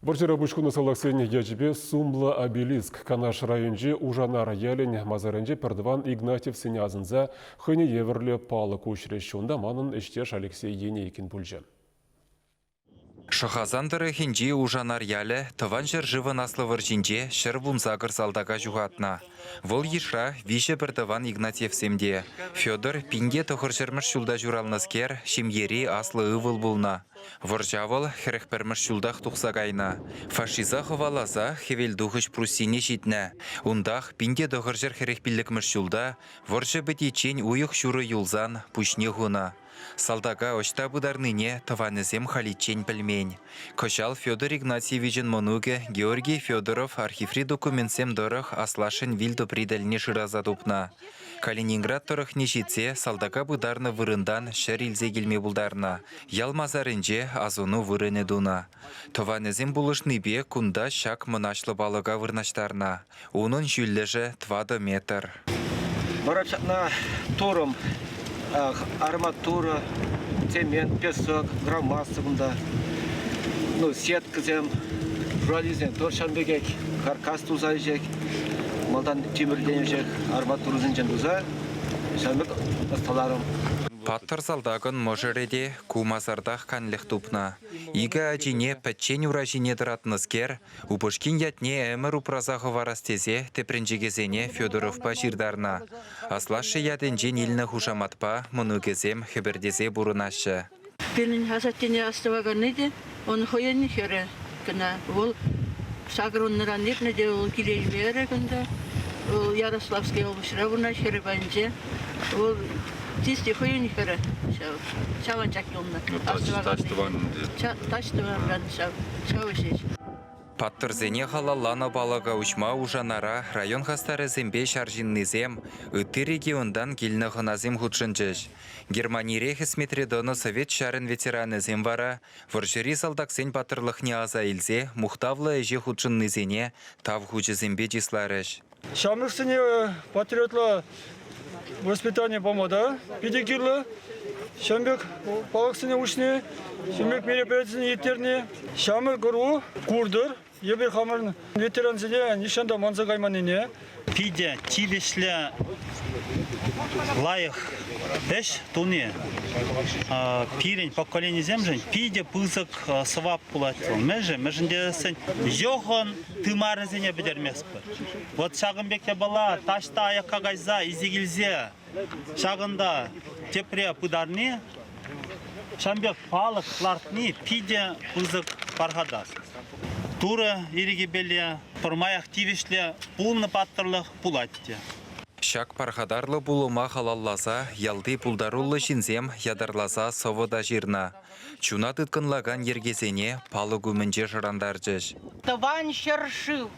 Боржера бушкуны салаксен ячбе сумлы обелиск. Канаш районжи Ужанар ялен мазарынжи Пердван Игнатьев синязынза хыне еверлі палы көшірешшонда манын іштеш Алексей Енейкин бүлжі. Шахазандыры хинжи Ужанар яле тыван жер живы наслы жинже шыр бумзагыр салдага жугатна. Вол ешра виже Пердван Игнатьев семде. Федор пинде тохыржырмыш шулда журалныскер шимьери аслы ывыл булна. Воржавыл херехпермыш шулдах тухсагайна. Фашиза хывалаза хевел духыш прусине житне. Ундах пинде тохыржыр херехпиллікмыш шулда воржы бітечен уйық шуры юлзан пушне хуна. Салдага очта бударныне таванызем халичен пельмень. Кошал Федор Игнатьевичен монуге Георгий Федоров архиври документсем дорых аслашын вильдо придальне шыраза тупна. Калининград торых нешитсе салдага бударны вырындан шер илзе келме булдарна. Ялмазарынже азуну вырыны дуна. Таванызем булышны бе кунда шак мұнашлы балыга вырнаштарна. Унын жүллежі 2 метр. Барачатна туром арматура, цемент, песок, громмасы бунда. Сеткізем, журализем, торшанбегек, каркас тузай жек, малдан темірден жек, арматуру зінжен тузай, шанбек асталарым. Паттыр салдагын можереде кумазардах канлых тупна. Ига ажине пәтчен уражине дыратныскер, упышкин ятне әмір упразағы варастезе тепренжегезене Федоров паширдарна. Аслашы яденжен илні хушаматпа мұнугезем хебердезе бұрынашы. Пенін хасаттене астывағаныды, оны хойын хері кіна. Ол сағыронныран епнеде ол келеймері кінді. Ол Ярославский облышыра бұна хері бәнже. Ол Тисти хойын хері. Шаван чакылны. Таштыван шавышеш. Паттырзене халалланы балыға учма Ужанара район хастары зембе шаржиннызем, үтті региондан келіні ғыназем худшынчыш. Германире хесметредоны совет шарын ветераны зем вара, варжыри салдаксен паттырлықне аза илзе, мұқтавлы әже худшыннызене тав хучы зембе жисларыш. Шамлықсыне патриотлы воспитание помода, педикирлы, шамбек балықсыне учне, шамбек мероприятиясыне етерне, шамыр ғыру, курдыр, ебір хамыр ветеранзіне нишанда манзагайманине. Пиде тивешле лайық беш туне пирень поколение земжен пиде пызык свап пулатыл. Межінде сен жоғын тымарызене бідермеспір. Вот шағынбекте бала ташта аяққа гайза изегілзе шағында тепре пыдарны шамбек палық лартны пиде пызык пархадас. Туры ереге беле пұрмай активешле пулны паттырлық пулатте. Шак пархадарлы булыма халалласа, ялды пулдарулы жинзем ядарласа совыда жирна. Чуна тыткынлаган ергезене палы гүмінже жырандар жеш. Тыван шершив,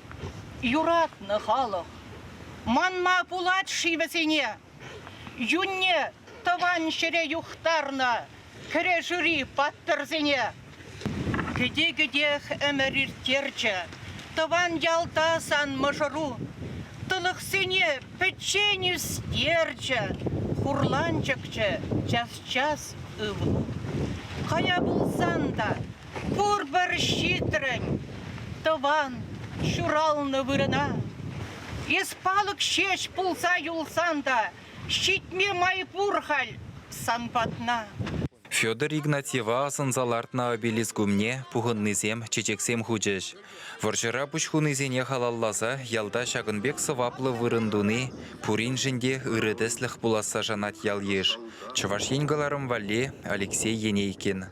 юратны халық. Манма пулат шивесене. Юнне тыван шере юхтарна, кіре жюри паттырзене. Гіде-гідех әмірір терчі, тыван ялтасан мұжыру. Тылықсене печені стерчі, хурланчықчы, час-час ұвлу. Қая бұлсан да, бұр бір шитрін, тыван шуралны вырына. Еспалық шеш пулса юлсан да, шитме май бұрхал санпатна. Федор Игнатьева асынзалартна обелис гумне пуғыннызем чечексем хучеш. Воржыра пушхунызене халалласа ялда шагынбек сываплы вырындуны пурин жінде ырыдеслых буласа жанат ял еш. Чываш енгаларым валли Алексей Енейкин.